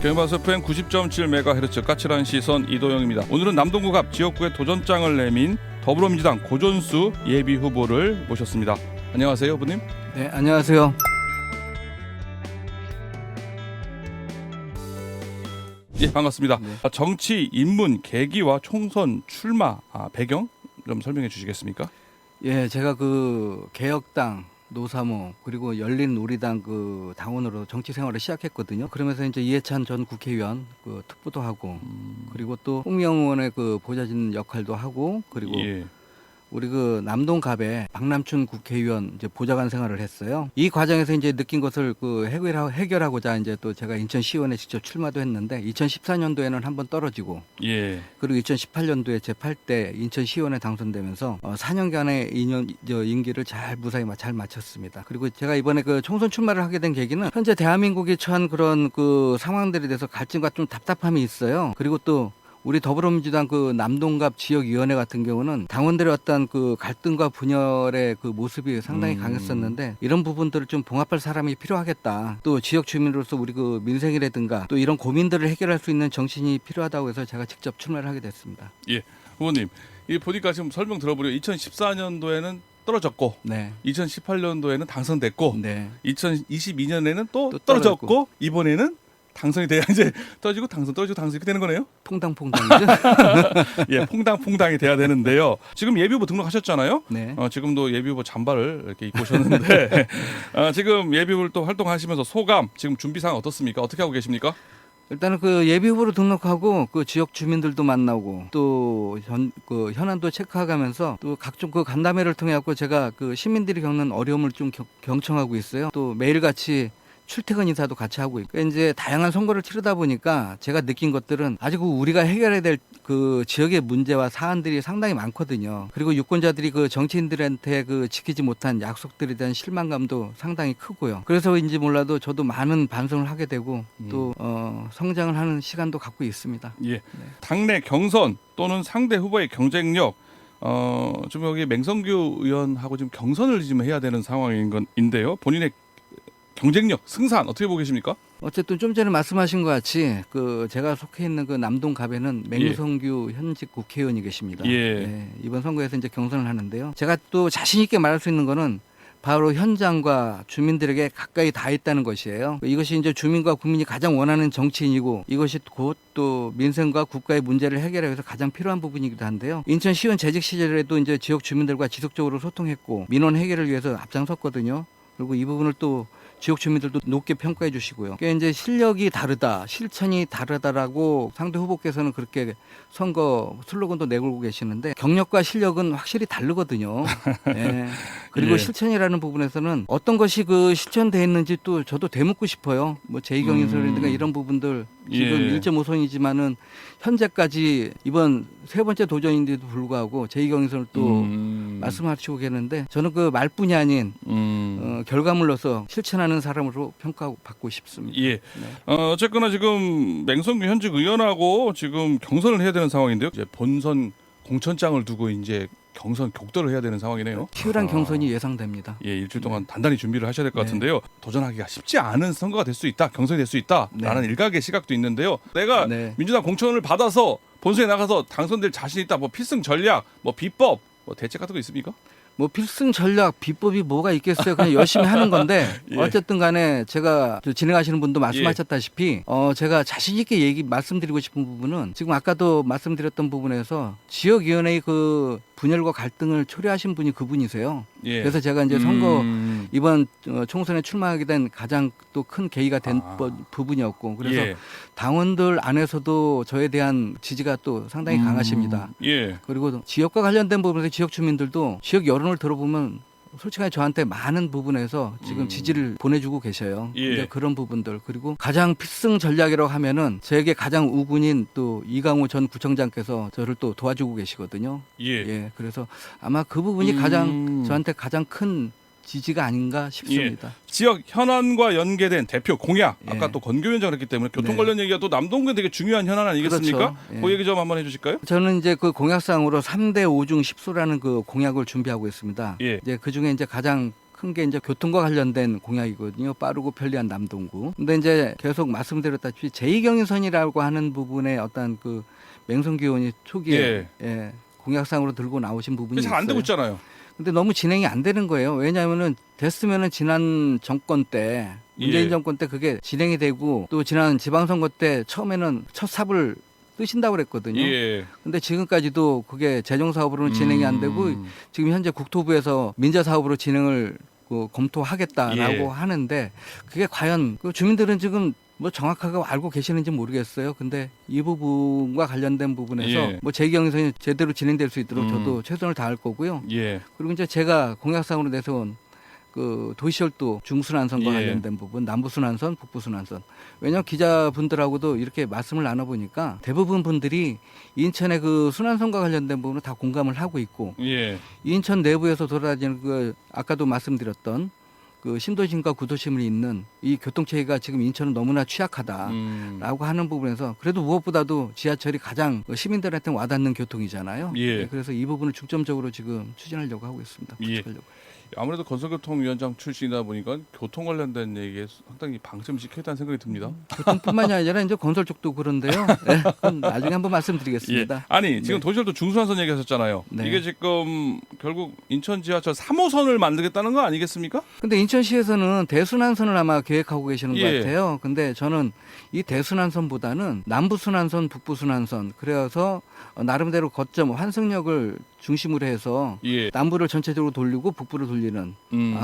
경인방송 FM 90.7MHz 까칠한 시선 이도영입니다. 오늘은 남동구 갑 지역구에 도전장을 내민 더불어민주당 고전수 예비후보를 모셨습니다. 안녕하세요, 후보님. 네, 안녕하세요. 예, 반갑습니다. 네. 정치 입문 계기와 총선 출마 배경 좀 설명해 주시겠습니까? 예, 제가 그 개혁당, 노사모 그리고 열린우리당 그 당원으로 정치 생활을 시작했거든요. 그러면서 이제 이해찬 전 국회의원 그 특보도 하고 그리고 또 홍명 의원의 그 보좌진 역할도 하고 그리고 예. 우리 그 남동갑에 박남춘 국회의원 이제 보좌관 생활을 했어요. 이 과정에서 이제 느낀 것을 그 해결하고자 이제 또 제가 인천시의원에 직접 출마도 했는데 2014년도에는 한번 떨어지고 예. 그리고 2018년도에 제8대 인천시의원에 당선되면서 4년간의 임기를 무사히 잘 마쳤습니다. 그리고 제가 이번에 그 총선 출마를 하게 된 계기는 현재 대한민국이 처한 그런 그 상황들에 대해서 갈증과 좀 답답함이 있어요. 그리고 또 우리 더불어민주당 그 남동갑 지역위원회 같은 경우는 당원들의 어떤 그 갈등과 분열의 그 모습이 상당히 강했었는데 이런 부분들을 좀 봉합할 사람이 필요하겠다. 또 지역 주민으로서 우리 그 민생이라든가 또 이런 고민들을 해결할 수 있는 정신이 필요하다고 해서 제가 직접 출마를 하게 됐습니다. 예, 후보님. 이 보니까 지금 설명 들어보려 2014년도에는 떨어졌고, 네. 2018년도에는 당선됐고, 네. 2022년에는 또 떨어졌고. 떨어졌고, 이번에는 당선이 돼야 이제 떨어지고 떨어지고 당선 이렇게 되는 거네요. 퐁당퐁당이죠. 예, 퐁당퐁당이 돼야 되는데요. 지금 예비후보 등록하셨잖아요. 네. 지금도 예비후보 잠바를 이렇게 입고 오셨는데 지금 예비후보를 또 활동하시면서 소감, 지금 준비사항 어떻습니까? 어떻게 하고 계십니까? 일단은 그 예비후보로 등록하고 그 지역 주민들도 만나고 또 그 현안도 체크하면서 또 각종 그 간담회를 통해 갖고 제가 그 시민들이 겪는 어려움을 좀 경청하고 있어요. 또 매일같이 출퇴근 인사도 같이 하고 있고 이제 다양한 선거를 치르다 보니까 제가 느낀 것들은 아직 우리가 해결해야 될 그 지역의 문제와 사안들이 상당히 많거든요. 그리고 유권자들이 그 정치인들한테 그 지키지 못한 약속들에 대한 실망감도 상당히 크고요. 그래서인지 몰라도 저도 많은 반성을 하게 되고 또 성장을 하는 시간도 갖고 있습니다. 예. 당내 경선 또는 상대 후보의 경쟁력 좀 여기 맹성규 의원하고 지금 경선을 지금 해야 되는 상황인데요. 본인의 경쟁력, 승산 어떻게 보고 계십니까? 어쨌든 좀 전에 말씀하신 것 같이 그 제가 속해 있는 그 남동갑에는 맹성규 현직 국회의원이 계십니다. 예. 이번 선거에서 이제 경선을 하는데요. 제가 또 자신 있게 말할 수 있는 거는 바로 현장과 주민들에게 가까이 닿아 있다는 것이에요. 이것이 이제 주민과 국민이 가장 원하는 정치인이고 이것이 곧 또 민생과 국가의 문제를 해결하기 위해서 가장 필요한 부분이기도 한데요. 인천시의원 재직 시절에도 이제 지역 주민들과 지속적으로 소통했고 민원 해결을 위해서 앞장섰거든요. 그리고 이 부분을 또 지역 주민들도 높게 평가해 주시고요. 그러니까 이제 실력이 다르다, 실천이 다르다라고 상대 후보께서는 그렇게 선거 슬로건도 내걸고 계시는데 경력과 실력은 확실히 다르거든요. 예. 그리고 예. 실천이라는 부분에서는 어떤 것이 그 실천돼 있는지 또 저도 되묻고 싶어요. 뭐 제2경인설이라든가 이런 부분들 지금 예. 1.5선이지만은 현재까지 이번 세 번째 도전인데도 불구하고 제2경인설을 또 말씀하시고 계는데 저는 그 말뿐이 아닌 결과물로서 실천하는 사람으로 평가받고 싶습니다. 예. 어쨌거나 지금 맹성규 현직 의원하고 지금 경선을 해야 되는 상황인데요. 이제 본선 공천장을 두고 이제 경선 격돌을 해야 되는 상황이네요. 치열한 경선이 예상됩니다. 예, 일주일 동안 단단히 준비를 하셔야 될 것 같은데요. 도전하기가 쉽지 않은 선거가 될 수 있다, 경선이 될 수 있다라는 일각의 시각도 있는데요. 내가 민주당 공천을 받아서 본선에 나가서 당선될 자신 있다, 뭐 필승 전략, 뭐 비법, 뭐 대책 같은 거 있습니까? 뭐 필승 전략 비법이 뭐가 있겠어요. 그냥 열심히 하는 건데 예. 어쨌든 간에 제가 진행하시는 분도 말씀하셨다시피 제가 자신 있게 말씀드리고 싶은 부분은 지금 아까도 말씀드렸던 부분에서 지역위원회의 그 분열과 갈등을 초래하신 분이 그분이세요. 예. 그래서 제가 이제 선거 이번 총선에 출마하게 된 가장 또 큰 계기가 된 부분이었고 그래서 당원들 안에서도 저에 대한 지지가 또 상당히 강하십니다. 예. 그리고 지역과 관련된 부분에서 지역 주민들도 지역 여론을 들어보면 솔직하게 저한테 많은 부분에서 지금 지지를 보내주고 계셔요. 예. 그런 부분들 그리고 가장 필승 전략이라고 하면은 저에게 가장 우군인 또 이강우 전 구청장께서 저를 또 도와주고 계시거든요. 예. 그래서 아마 그 부분이 가장 저한테 가장 큰 지지가 아닌가 싶습니다. 예. 지역 현안과 연계된 대표 공약, 아까 또 건교위원장을 했기 때문에 교통 관련 얘기가 또 남동구에 되게 중요한 현안 아니겠습니까? 그렇죠. 그 얘기 좀 한번 해주실까요? 저는 이제 그 공약상으로 3대 5중 10소라는 그 공약을 준비하고 있습니다. 예. 이제 그 중에 이제 가장 큰 게 이제 교통과 관련된 공약이거든요. 빠르고 편리한 남동구. 근데 이제 계속 말씀드렸다시피 제2경인선이라고 하는 부분에 어떤 그 맹성규 의원이 초기에 공약상으로 들고 나오신 부분이 잘 안 되고 있잖아요. 근데 너무 진행이 안 되는 거예요. 왜냐하면은 됐으면은 지난 정권 때 문재인 정권 때 그게 진행이 되고 또 지난 지방선거 때 처음에는 첫 삽을 뜨신다고 그랬거든요. 근데 지금까지도 그게 재정 사업으로는 진행이 안 되고 지금 현재 국토부에서 민자 사업으로 진행을 검토하겠다라고 하는데 그게 과연 그 주민들은 지금 뭐 정확하게 알고 계시는지 모르겠어요. 근데 이 부분과 관련된 부분에서 뭐 재경선이 제대로 진행될 수 있도록 저도 최선을 다할 거고요. 그리고 이제 제가 공약상으로 내세운 그 도시철도 중순환선과 관련된 부분, 남부순환선, 북부순환선. 왜냐하면 기자분들하고도 이렇게 말씀을 나눠보니까 대부분 분들이 인천의 그 순환선과 관련된 부분은 다 공감을 하고 있고 인천 내부에서 돌아다니는 그 아까도 말씀드렸던 그 신도심과 구도심을 잇는 이 교통체계가 지금 인천은 너무나 취약하다라고 하는 부분에서 그래도 무엇보다도 지하철이 가장 시민들한테 와닿는 교통이잖아요. 그래서 이 부분을 중점적으로 지금 추진하려고 하고 있습니다. 구축하려고. 아무래도 건설교통위원장 출신이다 보니까 교통 관련된 얘기에 상당히 방점을 찍혀있다는 생각이 듭니다. 교통뿐만이 아니라 이제 건설 쪽도 그런데요. 그건 나중에 한번 말씀드리겠습니다. 아니 지금 도시철도 중순환선 얘기하셨잖아요. 이게 지금 결국 인천 지하철 3호선을 만들겠다는 거 아니겠습니까? 근데 인천시에서는 대순환선을 아마 계획하고 계시는 것 같아요. 근데 저는 이 대순환선보다는 남부순환선, 북부순환선 그래서 나름대로 거점 환승역을 중심으로 해서 남부를 전체적으로 돌리고 북부를 돌리는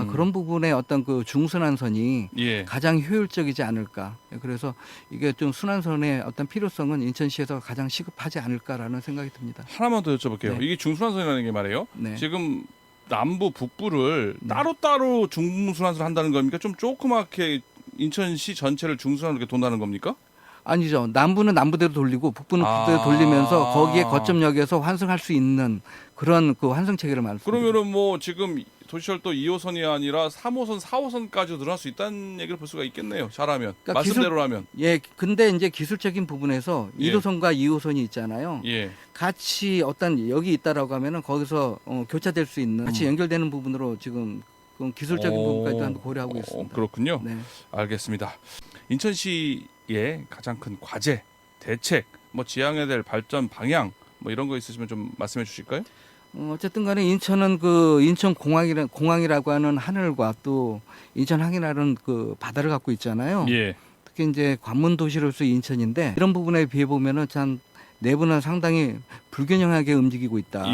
그런 부분의 어떤 그 중순환선이 가장 효율적이지 않을까. 그래서 이게 좀 순환선의 어떤 필요성은 인천시에서 가장 시급하지 않을까라는 생각이 듭니다. 하나만 더 여쭤볼게요. 이게 중순환선이라는 게 말이에요. 지금 남부 북부를 따로따로 중순환선을 한다는 겁니까? 좀 조그맣게 인천시 전체를 중순환으로 이렇게 돈다는 겁니까? 아니죠. 남부는 남부대로 돌리고 북부는 북부대로 돌리면서 거기에 거점역에서 환승할 수 있는 그런 그 환승 체계를 말씀드립니다. 그러면은 뭐 지금 도시철도 2호선이 아니라 3호선, 4호선까지 늘어날 수 있다는 얘기를 볼 수가 있겠네요. 잘하면. 그러니까 말씀대로라면. 근데 이제 기술적인 부분에서 1호선과 2호선이 있잖아요. 같이 어떤 역이 있다라고 하면은 거기서 교차될 수 있는 같이 연결되는 부분으로 지금 기술적인 부분까지도 한번 고려하고 있습니다. 그렇군요. 알겠습니다. 인천시의 가장 큰 과제, 대책, 뭐 지향해야 될 발전 방향 뭐 이런 거 있으시면 좀 말씀해 주실까요? 어쨌든 간에 인천은 그 인천 공항이라고 하는 하늘과 또 인천항이라는 그 바다를 갖고 있잖아요. 특히 이제 관문 도시로서 인천인데 이런 부분에 비해 보면은 참 내부는 상당히 불균형하게 움직이고 있다.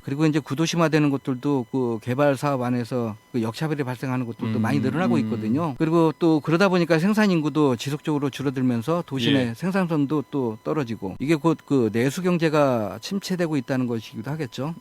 그리고 이제 구도심화되는 것들도 그 개발 사업 안에서 그 역차별이 발생하는 것들도 많이 늘어나고 있거든요. 그리고 또 그러다 보니까 생산 인구도 지속적으로 줄어들면서 도시 내 생산성도 또 떨어지고 이게 곧 그 내수 경제가 침체되고 있다는 것이기도 하겠죠.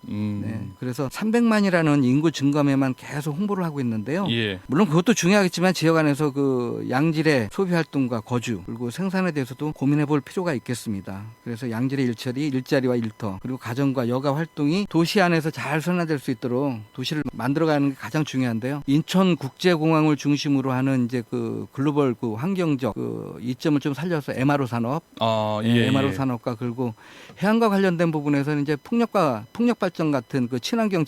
그래서 300만이라는 인구 증감에만 계속 홍보를 하고 있는데요. 물론 그것도 중요하겠지만 지역 안에서 그 양질의 소비 활동과 거주 그리고 생산에 대해서도 고민해 볼 필요가 있겠습니다. 그래서 양질의 일자리와 일터 그리고 가정과 여가 활동이 도시 안에서 잘 선화될 수 있도록 도시를 만들어가는 게 가장 중요한데요. 인천국제공항을 중심으로 하는 이제 그 글로벌 그 환경적 그 이점을 좀 살려서 MRO 산업, MRO 산업과 그리고 해양과 관련된 부분에서는 이제 풍력 발전 같은 그 친환경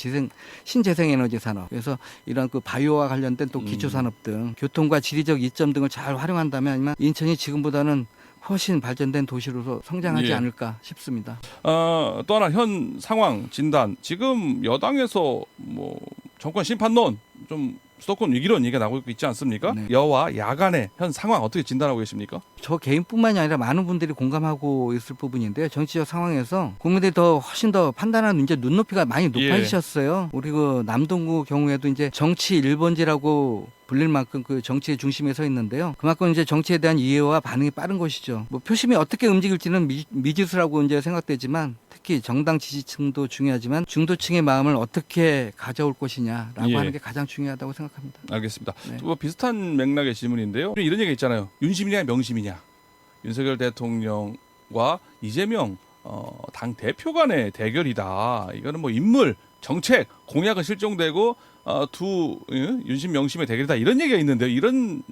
신재생에너지 산업. 그래서 이런 그 바이오와 관련된 또 기초 산업 등 교통과 지리적 이점 등을 잘 활용한다면 인천이 지금보다는 훨씬 발전된 도시로서 성장하지 않을까 싶습니다. 또 하나 현 상황 진단. 지금 여당에서 뭐 정권 심판론 좀 수도권 위기론 얘기가 나오고 있지 않습니까? 여와 야간의 현 상황 어떻게 진단하고 계십니까? 저 개인뿐만이 아니라 많은 분들이 공감하고 있을 부분인데요. 정치적 상황에서 국민들이 훨씬 더 판단하는 이제 눈높이가 많이 높아지셨어요. 우리 그 남동구 경우에도 이제 정치 1번지라고 불릴 만큼 그 정치의 중심에 서 있는데요. 그만큼 이제 정치에 대한 이해와 반응이 빠른 것이죠. 뭐 표심이 어떻게 움직일지는 미지수라고 이제 생각되지만 특히 정당 지지층도 중요하지만 중도층의 마음을 어떻게 가져올 것이냐라고 하는 게 가장 중요하다고 생각합니다. 알겠습니다. 뭐 비슷한 맥락의 질문인데요. 이런 얘기 있잖아요. 윤심이냐 명심이냐. 윤석열 대통령과 이재명 당 대표 간의 대결이다. 이거는 뭐 인물, 정책, 공약은 실종되고 두 윤심 명심의 대결이다. 이런 얘기가 있는데요. 이런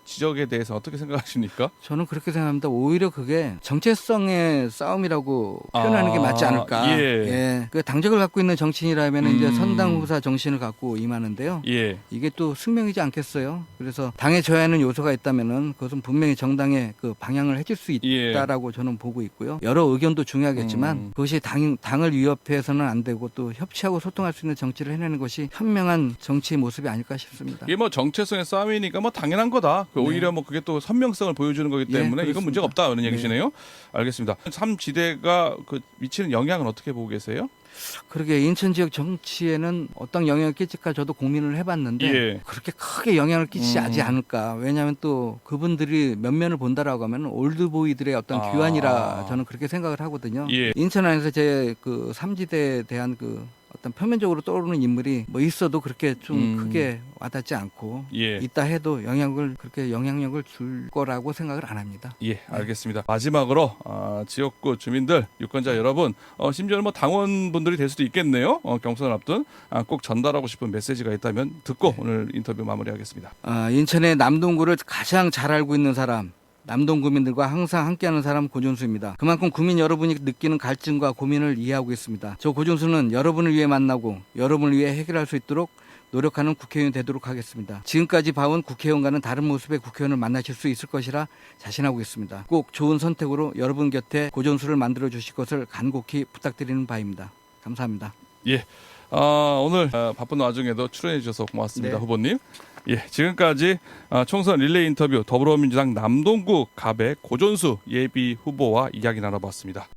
지적에 대해서 어떻게 생각하십니까? 저는 그렇게 생각합니다. 오히려 그게 정체성의 싸움이라고 표현하는 게 맞지 않을까. 예. 그 당적을 갖고 있는 정치인이라면 이제 선당후사 정신을 갖고 임하는데요. 예. 이게 또 숙명이지 않겠어요. 그래서 당에 져야 하는 요소가 있다면은 그것은 분명히 정당의 그 방향을 해줄 수 있다라고 저는 보고 있고요. 여러 의견도 중요하겠지만 그것이 당을 위협해서는 안 되고 또 협치하고 소통할 수 있는 정치를 해내는 것이 현명한 정치의 모습이 아닐까 싶습니다. 이게 뭐 정체성의 싸움이니까 뭐 당연한 거다. 오히려 뭐 그게 또 선명성을 보여주는 거기 때문에 이건 문제가 없다 이런 얘기시네요. 알겠습니다. 3지대가 그 미치는 영향은 어떻게 보고 계세요? 그러게 인천 지역 정치에는 어떤 영향을 끼칠까 저도 고민을 해봤는데 그렇게 크게 영향을 끼치지 않을까. 왜냐하면 또 그분들이 면면을 본다라고 하면 올드보이들의 어떤 귀환이라 저는 그렇게 생각을 하거든요. 인천 안에서 제 그 3지대에 대한 그 어떤 표면적으로 떠오르는 인물이 뭐 있어도 그렇게 좀 크게 와닿지 않고 있다 해도 그렇게 영향력을 줄 거라고 생각을 안 합니다. 예, 알겠습니다. 마지막으로 지역구 주민들, 유권자 여러분, 심지어는 뭐 당원분들이 될 수도 있겠네요. 경선을 앞둔 꼭 전달하고 싶은 메시지가 있다면 듣고 오늘 인터뷰 마무리하겠습니다. 인천의 남동구를 가장 잘 알고 있는 사람, 남동 구민들과 항상 함께하는 사람 고준수입니다. 그만큼 구민 여러분이 느끼는 갈증과 고민을 이해하고 있습니다. 저 고준수는 여러분을 위해 만나고 여러분을 위해 해결할 수 있도록 노력하는 국회의원 되도록 하겠습니다. 지금까지 봐온 국회의원과는 다른 모습의 국회의원을 만나실 수 있을 것이라 자신하고 있습니다. 꼭 좋은 선택으로 여러분 곁에 고준수를 만들어 주실 것을 간곡히 부탁드리는 바입니다. 감사합니다. 예, 오늘 바쁜 와중에도 출연해 주셔서 고맙습니다. 후보님. 예, 지금까지 총선 릴레이 인터뷰 더불어민주당 남동구 갑의 고준수 예비 후보와 이야기 나눠봤습니다.